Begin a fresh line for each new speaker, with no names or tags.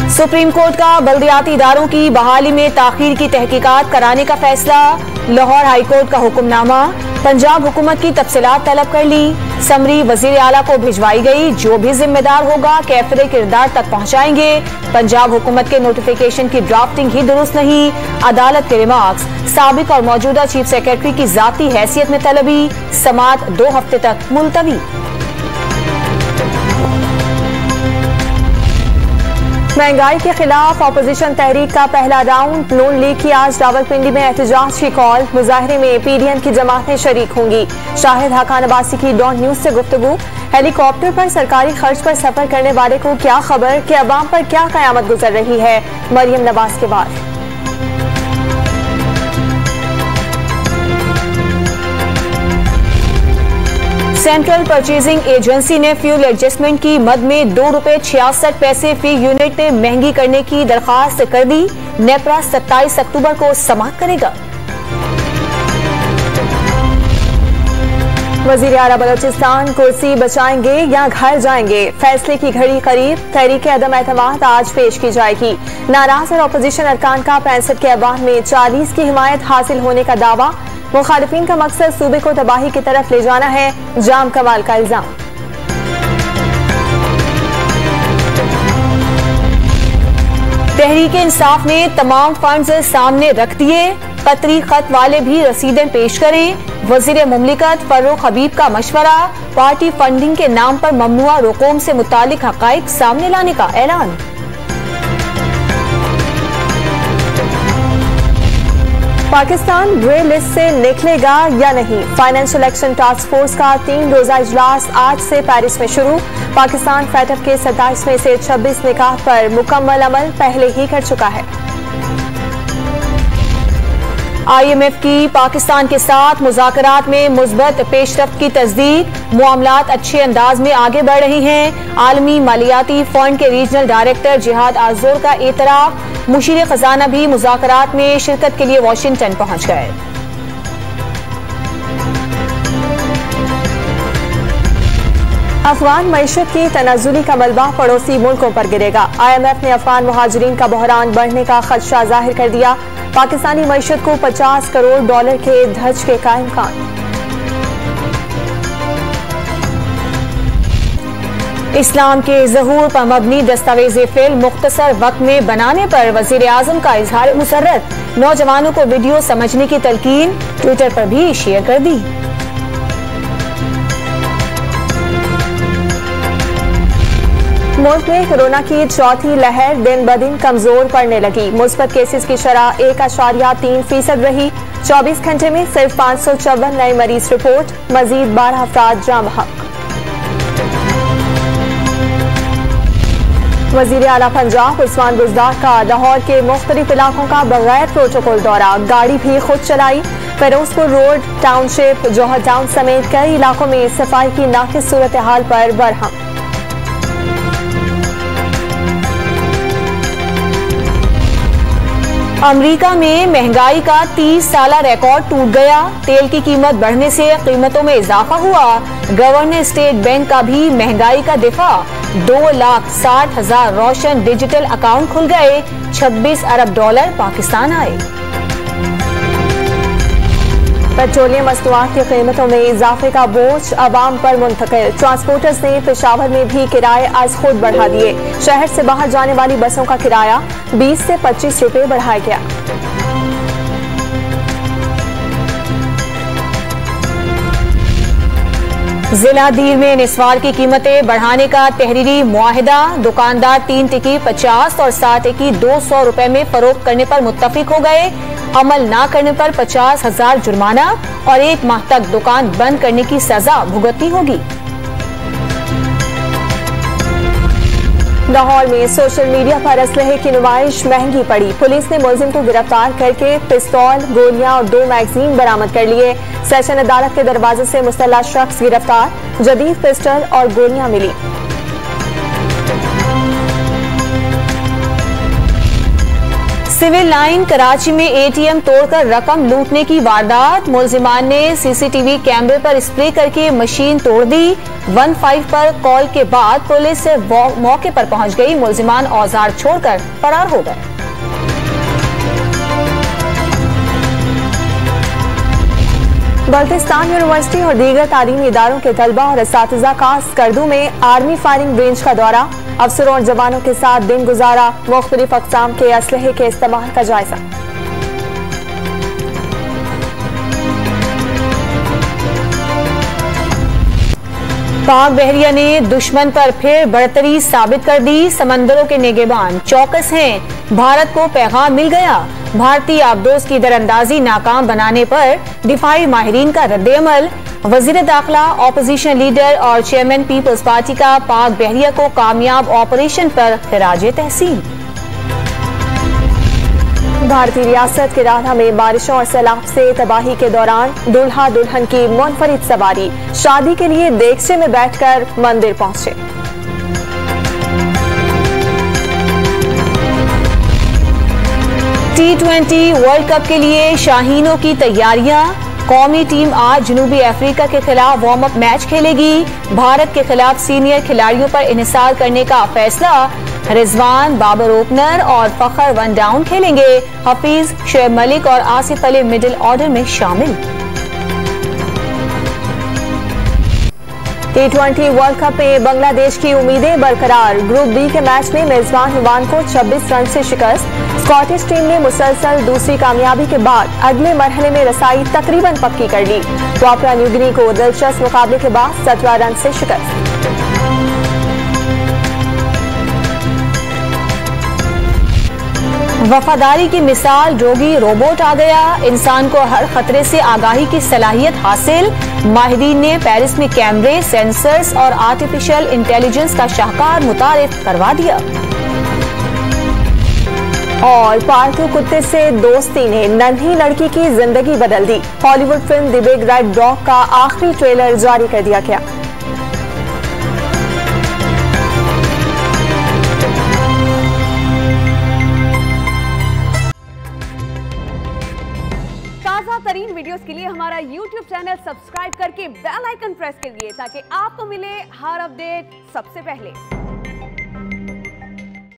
Supreme court का बल्दियाती इदारों की बहाली में ताखीर की तहकीकात कराने का फैसला। लाहौर हाई कोर्ट का हुक्मनामा। पंजाब हुकूमत की तफसीलात तलब कर ली। समरी वजीर आला को भिजवाई गई। जो भी जिम्मेदार होगा कैफरे किरदार तक पहुंचाएंगे। पंजाब हुकूमत के नोटिफिकेशन की ड्राफ्टिंग ही दुरुस्त नहीं। अदालत के रिमार्क्स। साबिक और मौजूदा चीफ सेक्रेटरी की जाती हैसियत में तलबी। समात 2 हफ्ते तक मुलतवी। महंगाई के खिलाफ अपोजिशन तहरीक का पहला राउंड। नून लीग की आज रावलपिंडी में एहतजाज की कॉल। मुजाहरे में पीडीएम की जमातें शरीक होंगी। शाहिद हकान अब्बासी की डॉन न्यूज से गुफ्तगू। हेलीकॉप्टर पर सरकारी खर्च पर सफर करने वाले को क्या खबर कि अवाम पर क्या कयामत गुजर रही है। मरियम नवाज के बाद सेंट्रल परचेजिंग एजेंसी ने फ्यूल एडजस्टमेंट की मद में ₹2.66 फी यूनिट महंगी करने की दरखास्त कर दी। नेपरा 27 अक्टूबर को समाप्त करेगा। वजीर आला बलोचिस्तान कुर्सी बचाएंगे या घर जाएंगे, फैसले की घड़ी करीब। तहरीक अदम एतमाद आज पेश की जाएगी। नाराज और अपोजिशन अरकान का 65 के अवाम में 40 की हिमायत हासिल होने का दावा। मुखालिफिन का मकसद सूबे को तबाही की तरफ ले जाना है। जाम कमाल का इल्जाम। तहरीक इंसाफ ने तमाम फंड्स सामने रख दिए। कतरी खत वाले भी रसीदें पेश करें। वजीर मुमलिकत फर्रुख हबीब का मशवरा। पार्टी फंडिंग के नाम पर ममनुआ रकूम से मुतालिक हकाइक सामने लाने का ऐलान। पाकिस्तान ग्रे लिस्ट से निकलेगा या नहीं। फाइनेंशियल एक्शन टास्क फोर्स का 3 रोजा इजलास आज से पेरिस में शुरू। पाकिस्तान फैटफ के 27 में से 26 निकाह पर मुकम्मल अमल पहले ही कर चुका है। IMF की पाकिस्तान के साथ मुज़ाकरात में मुस्बत पेशरफ्त की तस्दीक। मामलात अच्छे अंदाज में आगे बढ़ रही हैं। आलमी मालियाती फंड के रीजनल डायरेक्टर जिहाद आजोर का एतराफ। मुशीर खजाना भी मुज़ाकरात में शिरकत के लिए वाशिंगटन पहुंच गए। अफगान मईशत की तनाजुली का मलबा पड़ोसी मुल्कों पर गिरेगा। IMF ने अफगान मुहाजिरीन का बहरान बढ़ने का खदशा जाहिर कर दिया। पाकिस्तानी मईशत को $50 करोड़ के धचके का इम्कान। इस्लाम के ज़हूर पर मबनी दस्तावेज़ फिल्म मुख्तसर वक्त में बनाने पर वज़ीर आज़म का इजहार मुसर्रत। नौजवानों को वीडियो समझने की तलकीन। ट्विटर पर भी शेयर कर दी। मुल्क में कोरोना की चौथी लहर दिन ब दिन कमजोर पड़ने लगी। मुस्बत केसेस की शरह 1.3% रही। 24 घंटे में सिर्फ 554 नए मरीज रिपोर्ट। मजीद 12 अफराद जाँ बहक। वजीर आला पंजाब उस्मान बुज़दार का लाहौर के मुख्तलिफ इलाकों का बगैर प्रोटोकॉल दौरा। गाड़ी भी खुद चलाई। फिरोजपुर रोड, टाउनशिप, जौहर टाउन समेत कई इलाकों में सफाई की नाकिस सूरत हाल पर बरहम। अमेरिका में महंगाई का 30 साला रिकॉर्ड टूट गया। तेल की कीमत बढ़ने से कीमतों में इजाफा हुआ। गवर्नर स्टेट बैंक का भी महंगाई का दिफा। 2,60,000 रोशन डिजिटल अकाउंट खुल गए। $26 अरब पाकिस्तान आए। पेट्रोलियम मस्तूआत की कीमतों में इजाफे का बोझ अवाम पर मुंतकिल। ट्रांसपोर्टर्स ने पेशावर में भी किराए आज खुद बढ़ा दिए। शहर से बाहर जाने वाली बसों का किराया 20 से 25 रुपए बढ़ाया गया। जिला दीर में निस्वार की कीमतें बढ़ाने का तहरीरी मुआहिदा। दुकानदार 3 टिक्की 50 और 7 टिक्की 200 रुपए में फरोख्त करने पर मुत्तफिक हो गए। अमल न करने पर 50,000 जुर्माना और 1 माह तक दुकान बंद करने की सजा भुगतनी होगी। लाहौर में सोशल मीडिया पर असलहे की नुमाइश महंगी पड़ी। पुलिस ने मुलजिम को गिरफ्तार करके पिस्तौल, गोलियां और 2 मैगजीन बरामद कर लिए। सेशन अदालत के दरवाजे से मुस्तल्ला शख्स गिरफ्तार। जदीद पिस्टल और गोलियां मिली। सिविल लाइन कराची में एटीएम तोड़कर रकम लूटने की वारदात। मुलजिमान ने सीसीटीवी कैमरे पर स्प्रे करके मशीन तोड़ दी। 15 पर कॉल के बाद पुलिस मौके पर पहुंच गई। मुलजिमान औजार छोड़कर फरार हो गए। बल्तिस्तान यूनिवर्सिटी और दीगर तालीमी इदारों के तलबा और असातिज़ा का स्कर्दू में आर्मी फायरिंग रेंज का दौरा। अफसरों और जवानों के साथ दिन गुजारा। मुख्तलिफ अक़साम के असलहे के इस्तेमाल का जायजा। पाक बहरिया ने दुश्मन पर फिर बढ़तरी साबित कर दी। समंदरों के निगहबान चौकस हैं। भारत को पैगाम मिल गया। भारतीय आबदोज की दरअंदाजी नाकाम बनाने पर दिफाई माहिरीन का रद्द-ए-अमल। वजीर दाखिला, ऑपोजिशन लीडर और चेयरमैन पीपल्स पार्टी का पाक बहरिया को कामयाब ऑपरेशन पर खिराजे तहसीन। भारतीय रियासत केरला में बारिशों और सैलाब से तबाही के दौरान दूल्हा दुल्हन की मुनफरिद सवारी। शादी के लिए देगचे में बैठकर मंदिर पहुंचे। T20 वर्ल्ड कप के लिए शाहीनों की तैयारियां। कौमी टीम आज जनूबी अफ्रीका के खिलाफ वार्म अप मैच खेलेगी। भारत के खिलाफ सीनियर खिलाड़ियों पर इन्हिसार करने का फैसला। रिजवान, बाबर ओपनर और फखर वन डाउन खेलेंगे। हफीज, शोएब मलिक और आसिफ अली मिडिल ऑर्डर में शामिल। T20 वर्ल्ड कप में बांग्लादेश की उम्मीदें बरकरार। ग्रुप बी के मैच में मेजबान ईरान को 26 रन से शिकस्त। स्कॉटिश टीम ने मुसलसल दूसरी कामयाबी के बाद अगले मरहले में रसाई तकरीबन पक्की कर ली। पापुआ न्यू गिनी को दिलचस्प मुकाबले के बाद 17 रन से शिकस्त। वफादारी की मिसाल रोगी रोबोट आ गया। इंसान को हर खतरे से आगाही की सलाहियत हासिल। माहिरीन ने पेरिस में कैमरे, सेंसर्स और आर्टिफिशियल इंटेलिजेंस का शाहकार मुतारिफ करवा दिया। और पालतू कुत्ते से दोस्ती ने नन्ही लड़की की जिंदगी बदल दी। Hollywood film the big red dog का आखिरी ट्रेलर जारी कर दिया गया।
ताज़ा तरीन वीडियोस के लिए हमारा YouTube चैनल सब्सक्राइब करके बेल आइकन प्रेस करिए ताकि आपको मिले हर अपडेट सबसे पहले।